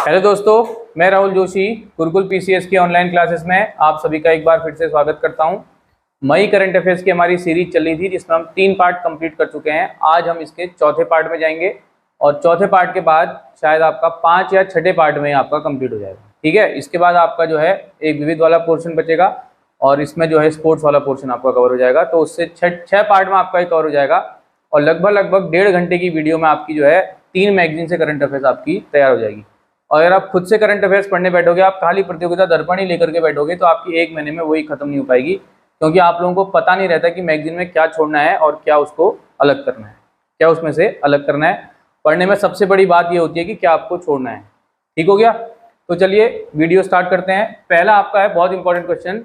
Hello दोस्तों, मैं Rahul Joshi Gurukul PCS की ऑनलाइन क्लासेस में आप सभी का एक बार फिर से स्वागत करता हूं। मई करंट अफेयर्स की हमारी सीरीज चल रही थी जिसमें हम 3 पार्ट कंप्लीट कर चुके हैं। आज हम इसके चौथे पार्ट में जाएंगे और चौथे पार्ट के बाद शायद आपका 5 या छठे पार्ट में आपका कंप्लीट हो जाएगा। ठीक है, इसके बाद आपका जो है एक विविध वाला पोर्शन बचेगा और इसमें जो है स्पोर्ट्स वाला पोर्शन आपका कवर हो जाएगा। तो उससे 6 पार्ट में आपका कवर हो जाएगा और लगभग 1.5 घंटे की वीडियो में आपकी जो है 3 मैगजीन से करंट अफेयर्स आपकी तैयार हो जाएगी। और अगर आप खुद से करंट अफेयर्स पढ़ने बैठोगे, आप खाली प्रतियोगिता दर्पण ही लेकर के बैठोगे तो आपकी 1 महीने में वही खत्म नहीं हो पाएगी, क्योंकि आप लोगों को पता नहीं रहता कि मैगजीन में क्या छोड़ना है और क्या उसको अलग करना है, क्या उसमें से अलग करना है। पढ़ने में सबसे बड़ी बात ये होती है कि क्या आपको छोड़ना है। ठीक हो गया, तो चलिए वीडियो स्टार्ट करते हैं। पहला आपका है बहुत इंपॉर्टेंट क्वेश्चन,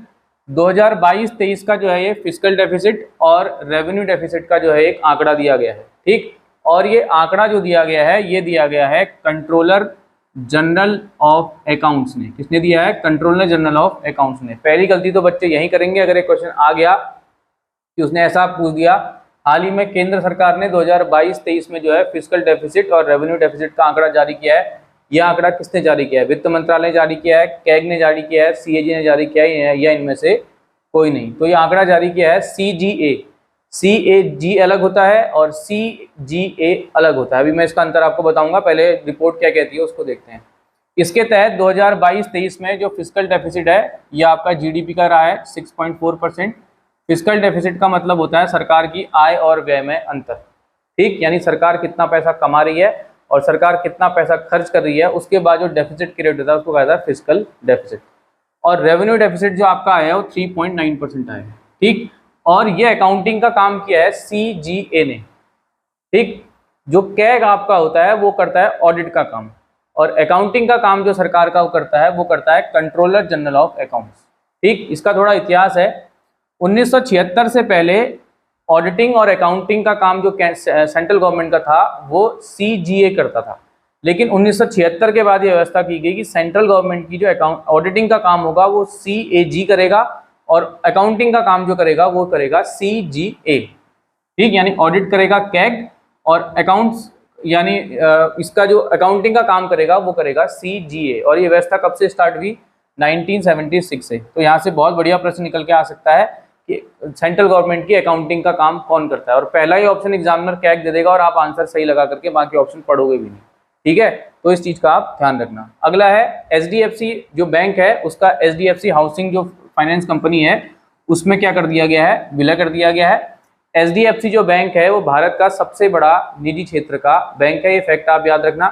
2022-23 का जो है ये फिस्कल डेफिसिट और रेवेन्यू डेफिसिट का जो है एक आंकड़ा दिया गया है। ठीक, और ये आंकड़ा जो दिया गया है ये दिया गया है कंट्रोलर जनरल ऑफ अकाउंट्स ने। किसने दिया है? कंट्रोलर जनरल ऑफ अकाउंट्स ने। पहली गलती तो बच्चे यही करेंगे अगर एक क्वेश्चन आ गया कि उसने ऐसा पूछ दिया। हाल ही में केंद्र सरकार ने 2022-23 में जो है फिस्कल डेफिसिट और रेवेन्यू डेफिसिट का आंकड़ा जारी किया है। यह आंकड़ा किसने जारी किया है? वित्त मंत्रालय ने जारी किया है, कैग ने जारी किया है, सीएजी ने जारी किया है, या इनमें से कोई नहीं। तो ये आंकड़ा जारी किया है सीजीए। CAG अलग होता है और CGA अलग होता है। अभी मैं इसका अंतर आपको बताऊंगा, पहले रिपोर्ट क्या कहती है उसको देखते हैं। इसके तहत 2022-23 में जो फिस्कल डेफिसिट है ये आपका जीडीपी का रहा है 6.4%। फिस्कल डेफिसिट का मतलब होता है सरकार की आय और व्यय में अंतर। ठीक, यानी सरकार कितना पैसा कमा रही है और सरकार कितना पैसा खर्च कर रही है, उसके बाद जो डेफिसिट क्रिएट होता है उसको कहा जाता है फिस्कल डेफिसिट। और रेवेन्यू डेफिसिट जो आपका आया है वो 3.9% आया है। ठीक, और ये अकाउंटिंग का काम किया है CGA ने। ठीक, जो कैग आपका होता है वो करता है ऑडिट का काम, और अकाउंटिंग का काम जो सरकार का वो करता है कंट्रोलर जनरल ऑफ अकाउंट्स। ठीक, इसका थोड़ा इतिहास है। 1976 से पहले ऑडिटिंग और अकाउंटिंग का काम जो सेंट्रल गवर्नमेंट का था वो CGA करता था, लेकिन 1976 के बाद ये व्यवस्था की गई कि सेंट्रल गवर्नमेंट की जो ऑडिटिंग का काम होगा वो CAG करेगा और अकाउंटिंग का काम जो करेगा वो करेगा CGA। ठीक, यानी ऑडिट करेगा कैग और अकाउंट्स यानी इसका जो अकाउंटिंग का काम करेगा वो करेगा CGA। और ये व्यवस्था कब से स्टार्ट हुई? 1976 से। तो यहाँ से बहुत बढ़िया प्रश्न निकल के आ सकता है कि सेंट्रल गवर्नमेंट की अकाउंटिंग का काम कौन करता है, और पहला ही ऑप्शन एग्जामिनर कैग दे देगा और आप आंसर सही लगा करके बाकी ऑप्शन पढ़ोगे भी नहीं। ठीक है, तो इस चीज का आप ध्यान रखना। अगला है HDFC जो बैंक है उसका HDFC हाउसिंग जो फाइनेंस कंपनी है उसमें क्या कर दिया गया है? विलय कर दिया गया है। HDFC जो बैंक है वो भारत का सबसे बड़ा निजी क्षेत्र का बैंक है। ये फैक्ट आप याद रखना।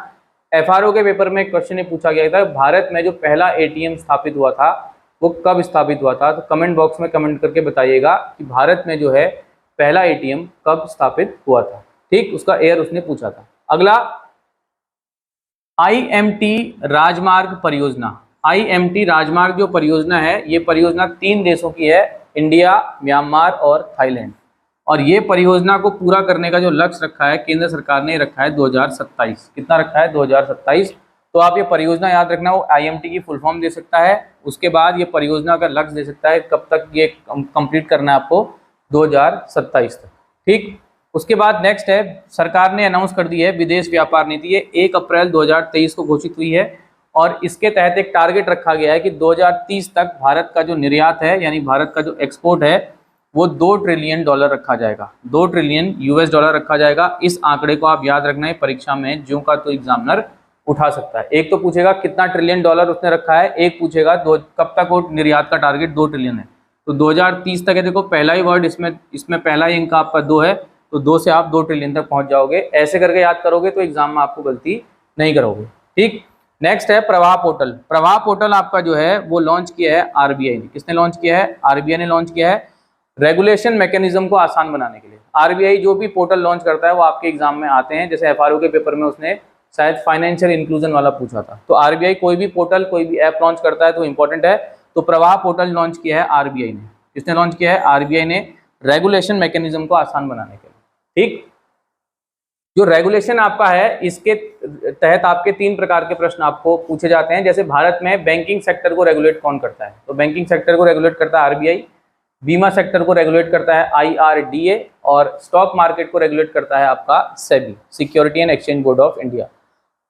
FRO के पेपर में क्वेश्चन पूछा गया था, भारत में जो पहला ATM स्थापित हुआ था वो कब स्थापित हुआ था? तो कमेंट बॉक्स में कमेंट करके बताइएगा कि भारत में जो है पहला ATM कब स्थापित हुआ था। ठीक, उसका ईयर उसने पूछा था। अगला IMT राजमार्ग परियोजना। IMT राजमार्ग जो परियोजना है ये परियोजना 3 देशों की है, इंडिया, म्यांमार और थाईलैंड। और ये परियोजना को पूरा करने का जो लक्ष्य रखा है केंद्र सरकार ने रखा है 2027। कितना रखा है? 2027। तो आप ये परियोजना याद रखना, वो IMT की फुल फॉर्म दे सकता है। उसके बाद ये परियोजना का लक्ष्य दे सकता है कब तक ये कंप्लीट करना है आपको? 2027 तक। ठीक, उसके बाद नेक्स्ट है सरकार ने अनाउंस कर दी है विदेश व्यापार नीति। ये 1 अप्रैल 2023 को घोषित हुई है और इसके तहत एक टारगेट रखा गया है कि 2030 तक भारत का जो निर्यात है यानी भारत का जो एक्सपोर्ट है वो $2 ट्रिलियन रखा जाएगा। $2 ट्रिलियन रखा जाएगा। इस आंकड़े को आप याद रखना है, परीक्षा में ज्यों का तो एग्जामिनर उठा सकता है। एक तो पूछेगा कितना ट्रिलियन डॉलर उसने रखा है, एक पूछेगा कब तक वो निर्यात का टारगेट 2 ट्रिलियन है। तो 2030 तक है। देखो पहला ही वर्ड इसमें पहला ही अंक आपका 2 है, तो 2 से आप 2 ट्रिलियन तक पहुंच जाओगे। ऐसे करके याद करोगे तो एग्जाम में आपको गलती नहीं करोगे। ठीक, नेक्स्ट है प्रवाह पोर्टल। प्रवाह पोर्टल आपका जो है वो लॉन्च किया है RBI ने। किसने लॉन्च किया है? RBI ने लॉन्च किया है रेगुलेशन मैकेनिज्म को आसान बनाने के लिए। RBI जो भी पोर्टल लॉन्च करता है वो आपके एग्जाम में आते हैं। जैसे FRO के पेपर में उसने शायद फाइनेंशियल इंक्लूजन वाला पूछा था। तो RBI कोई भी पोर्टल कोई भी ऐप लॉन्च करता है तो इंपॉर्टेंट है। तो प्रवाह पोर्टल लॉन्च किया है RBI ने। किसने लॉन्च किया है? RBI ने, रेगुलेशन मैकेनिज्म को आसान बनाने के लिए। ठीक, जो रेगुलेशन आपका है इसके तहत आपके 3 प्रकार के प्रश्न आपको पूछे जाते हैं। जैसे भारत में बैंकिंग सेक्टर को रेगुलेट कौन करता है? तो बैंकिंग सेक्टर को रेगुलेट करता है RBI। बीमा सेक्टर को रेगुलेट करता है IRDA और स्टॉक मार्केट को रेगुलेट करता है आपका SEBI, security and exchange board of India.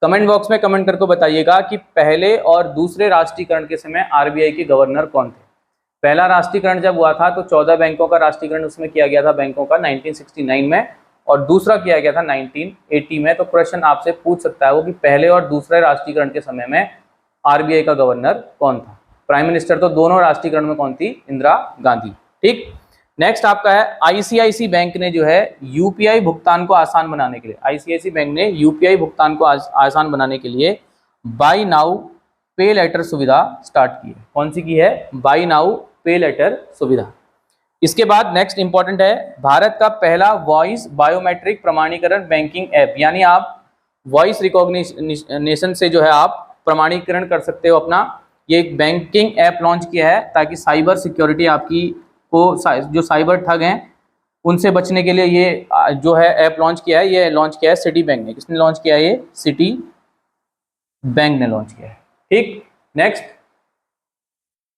Comment box में कमेंट करके बताइएगा कि पहले और दूसरे राष्ट्रीयकरण के समय आरबीआई के गवर्नर कौन थे। पहला राष्ट्रीयकरण जब हुआ था तो 14 बैंकों का राष्ट्रीयकरण उसमें किया गया था बैंकों का 1969 में, और दूसरा किया गया था 1980 में। तो प्रश्न आपसे पूछ सकता है वो कि पहले और दूसरे राष्ट्रीयकरण के समय में आरबीआई का गवर्नर कौन था। प्राइम मिनिस्टर तो दोनों राष्ट्रीयकरण में कौन थी? इंदिरा गांधी। ठीक, नेक्स्ट आपका है आईसीआईसी बैंक ने जो है यूपीआई भुगतान को आसान बनाने के लिए, आईसीआईसी बैंक ने यूपीआई भुगतान को आसान बनाने के लिए बाय नाउ पे लेटर सुविधा स्टार्ट की है। कौन सी की है? बाय नाउ पे लेटर सुविधा। इसके बाद नेक्स्ट इंपॉर्टेंट है भारत का पहला वॉइस बायोमेट्रिक प्रमाणीकरण बैंकिंग ऐप, यानी आप वॉइस रिकॉग्निशन से जो है आप प्रमाणीकरण कर सकते हो अपना। ये एक बैंकिंग ऐप लॉन्च किया है ताकि साइबर सिक्योरिटी आपकी को जो साइबर ठग हैं उनसे बचने के लिए ये जो है ऐप लॉन्च किया है। ये लॉन्च किया है सिटी बैंक ने। किसने लॉन्च किया है? ये सिटी बैंक ने लॉन्च किया है। ठीक, नेक्स्ट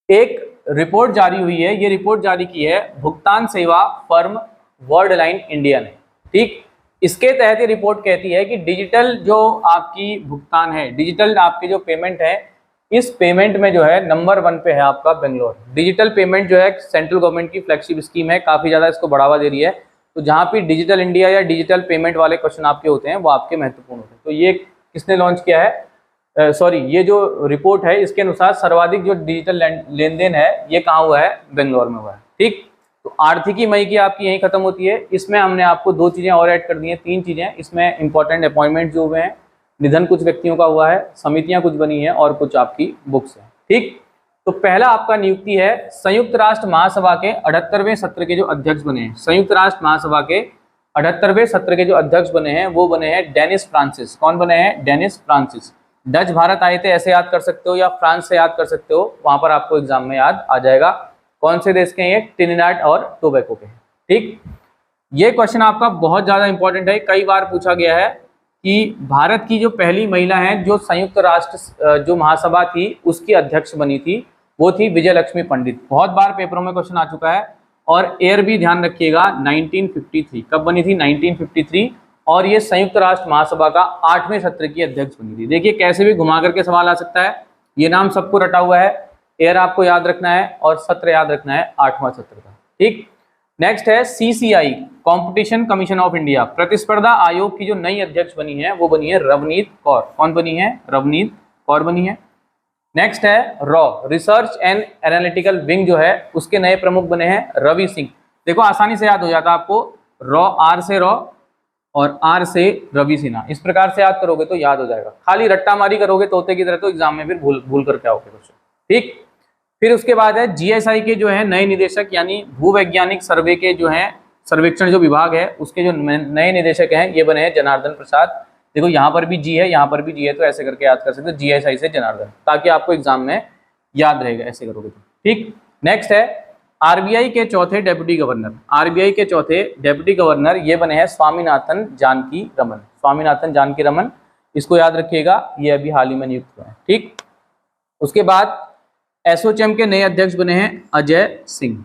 एक रिपोर्ट जारी हुई है, ये रिपोर्ट जारी की है भुगतान सेवा फर्म वर्ल्डलाइन इंडिया ने। ठीक, इसके तहत ये रिपोर्ट कहती है कि डिजिटल जो आपकी भुगतान है, डिजिटल आपके जो पेमेंट है, इस पेमेंट में जो है नंबर 1 पे है आपका बेंगलोर। डिजिटल पेमेंट जो है सेंट्रल गवर्नमेंट की फ्लैगशिप स्कीम है, काफ़ी ज़्यादा इसको बढ़ावा दे रही है। तो जहाँ पे डिजिटल इंडिया या डिजिटल पेमेंट वाले क्वेश्चन आपके होते हैं वो आपके महत्वपूर्ण होते हैं। तो ये किसने लॉन्च किया है? ये जो रिपोर्ट है इसके अनुसार सर्वाधिक जो डिजिटल लेन देन है ये कहाँ हुआ है? बेंगलोर में हुआ है। ठीक, तो आर्थिकी मई की आपकी यहीं खत्म होती है। इसमें हमने आपको 2 चीज़ें और ऐड कर दी हैं, 3 चीज़ें इसमें इंपॉर्टेंट अपॉइंटमेंट जो हुए हैं, निधन कुछ व्यक्तियों का हुआ है, समितियां कुछ बनी हैं और कुछ आपकी बुक्स हैं। ठीक, तो पहला आपका नियुक्ति है संयुक्त राष्ट्र महासभा के 78वें सत्र के जो अध्यक्ष बने हैं। संयुक्त राष्ट्र महासभा के 78वें सत्र के जो अध्यक्ष बने हैं वो बने हैं डेनिस फ्रांसिस। कौन बने हैं? Dennis Francis. डच भारत आए थे ऐसे याद कर सकते हो या फ्रांस से याद कर सकते हो, वहां पर आपको एग्जाम में याद आ जाएगा। कौन से देश के हैं ये? ट्रिनिडाड और टोबैको के। ठीक, ये क्वेश्चन आपका बहुत ज्यादा इंपॉर्टेंट है, कई बार पूछा गया है कि भारत की जो पहली महिला है जो संयुक्त राष्ट्र जो महासभा थी उसकी अध्यक्ष बनी थी वो थी विजय लक्ष्मी पंडित। बहुत बार पेपरों में क्वेश्चन आ चुका है। और ईयर भी ध्यान रखिएगा 1953। कब बनी थी? 1953। और ये संयुक्त राष्ट्र महासभा का 8वें सत्र की अध्यक्ष बनी थी। देखिए कैसे भी घुमा करके सवाल आ सकता है। ये नाम सबको रटा हुआ है, ईयर आपको याद रखना है और सत्र याद रखना है 8वां सत्र का। ठीक, नेक्स्ट है CCI competition commission of India, प्रतिस्पर्धा आयोग की जो नई अध्यक्ष बनी है वो बनी है रवनीत कौर। कौन बनी है? रवनीत कौर बनी है। नेक्स्ट है raw research and analytical wing जो है उसके नए प्रमुख बने हैं रवि सिंह। देखो आसानी से याद हो जाता है आपको, रॉ आर से रॉ और आर से रवि सिन्हा, इस प्रकार से याद करोगे तो याद हो जाएगा। खाली रट्टा मारी करोगे तोते की तरह तो एग्जाम में फिर भूल करके आओगे क्वेश्चन। ठीक, फिर उसके बाद है जीएसआई के जो है नए निदेशक, यानी भूवैज्ञानिक सर्वे के जो है सर्वेक्षण जो विभाग है उसके जो नए निदेशक हैं ये बने हैं जनार्दन प्रसाद। देखो यहाँ पर भी जी है, यहाँ पर भी जी है, तो ऐसे करके याद कर सकते हो जीएसआई से जनार्दन, ताकि आपको एग्जाम में याद रहेगा ऐसे करोगे तो। ठीक, नेक्स्ट है आरबीआई के चौथे डेप्यूटी गवर्नर। आरबीआई के चौथे डेप्यूटी गवर्नर ये बने हैं स्वामीनाथन जानकी रमन। स्वामीनाथन जानकी रमन, इसको याद रखिएगा, ये अभी हाल ही में नियुक्त हुए हैं। ठीक, उसके बाद एसोचैम के नए अध्यक्ष बने हैं अजय सिंह।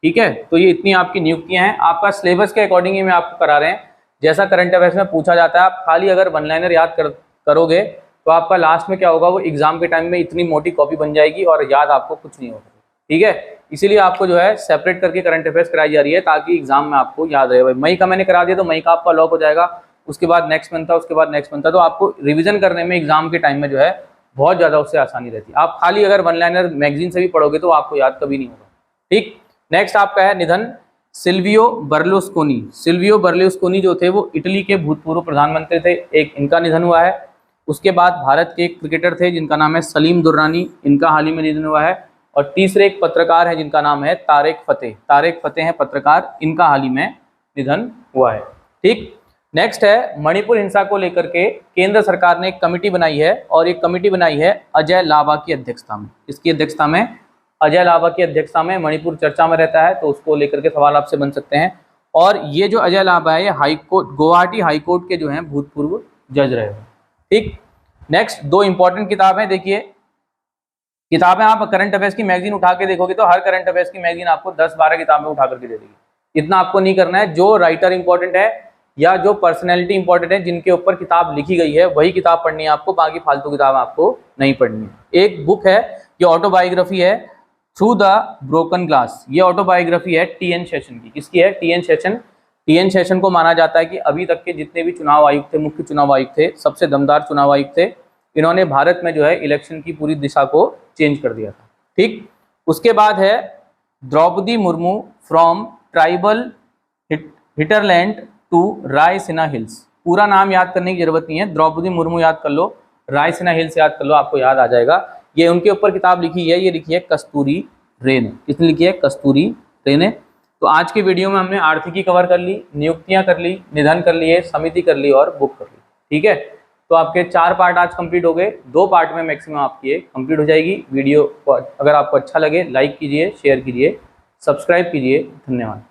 ठीक है, तो ये इतनी आपकी नियुक्तियां हैं। आपका सिलेबस के अकॉर्डिंग ही मैं आपको करा रहे हैं, जैसा करंट अफेयर्स में पूछा जाता है। आप खाली अगर वन लाइनर याद करोगे तो आपका लास्ट में क्या होगा, वो एग्जाम के टाइम में इतनी मोटी कॉपी बन जाएगी और याद आपको कुछ नहीं होगा। ठीक है, इसीलिए आपको जो है सेपरेट करके करंट अफेयर्स कराई जा रही है ताकि एग्जाम में आपको याद रहे। मई का मैंने करा दिया तो मई का आपका लॉक हो जाएगा, उसके बाद नेक्स्ट मंथ था, उसके बाद नेक्स्ट मंथ था, तो आपको रिवीजन करने में एग्जाम के टाइम में जो है बहुत ज़्यादा उससे आसानी रहती है। आप खाली अगर वन लाइनर मैगजीन से भी पढ़ोगे तो आपको याद कभी नहीं होगा। ठीक, नेक्स्ट आपका है निधन सिल्वियो बर्लुस्कोनी। सिल्वियो बर्लुस्कोनी जो थे वो इटली के भूतपूर्व प्रधानमंत्री थे, एक इनका निधन हुआ है। उसके बाद भारत के एक क्रिकेटर थे जिनका नाम है सलीम दुर्रानी, इनका हाल ही में निधन हुआ है। और तीसरे एक पत्रकार है जिनका नाम है तारिक फतेह। तारिक फतेह है पत्रकार, इनका हाल ही में निधन हुआ है। ठीक, नेक्स्ट है मणिपुर हिंसा को लेकर के केंद्र सरकार ने एक कमेटी बनाई है और एक कमेटी बनाई है अजय लाबा की अध्यक्षता में। इसकी अध्यक्षता में अजय लाबा की अध्यक्षता में मणिपुर चर्चा में रहता है, तो उसको लेकर के सवाल आपसे बन सकते हैं। और ये जो अजय लाबा है ये हाईकोर्ट, गुवाहाटी हाईकोर्ट के जो हैं भूतपूर्व जज रहे हैं। ठीक, नेक्स्ट दो इंपॉर्टेंट किताबें देखिए, किताबें आप करंट अफेयर्स की मैगजीन उठा के देखोगे तो हर करंट अफेयर्स की मैगजीन आपको 10-12 किताबें उठा करके दे देगी। इतना आपको नहीं करना है, जो राइटर इंपॉर्टेंट है या जो पर्सनैलिटी इंपॉर्टेंट है जिनके ऊपर किताब लिखी गई है वही किताब पढ़नी है आपको, बाकी फालतू किताब आपको नहीं पढ़नी है। एक बुक है, ये ऑटोबायोग्राफी है, थ्रू द ब्रोकन ग्लास। ये ऑटोबायोग्राफी है टी.एन. शेषन की। किसकी है? टी.एन. शेषन। टी.एन. शेषन को माना जाता है कि अभी तक के जितने भी चुनाव आयुक्त थे, मुख्य चुनाव आयुक्त थे, सबसे दमदार चुनाव आयुक्त थे। इन्होंने भारत में जो है इलेक्शन की पूरी दिशा को चेंज कर दिया था। ठीक, उसके बाद है Draupadi Murmu from tribal hinterland to Raisina hills. पूरा नाम याद करने की जरूरत नहीं है, द्रौपदी मुर्मू याद कर लो, रायसीना हिल्स याद कर लो, आपको याद आ जाएगा। ये उनके ऊपर किताब लिखी है, ये लिखी है कस्तूरी रे ने। किसने लिखी है? कस्तूरी रे ने। तो आज के वीडियो में हमने आर्थिकी कवर कर ली, नियुक्तियां कर ली, निधन कर लिए, समिति कर ली और बुक कर ली। ठीक है, तो आपके 4 पार्ट आज कंप्लीट हो गए, 2 पार्ट में मैक्सिमम आपकी ये कंप्लीट हो जाएगी। वीडियो को अगर आपको अच्छा लगे लाइक कीजिए, शेयर कीजिए, सब्सक्राइब कीजिए। धन्यवाद।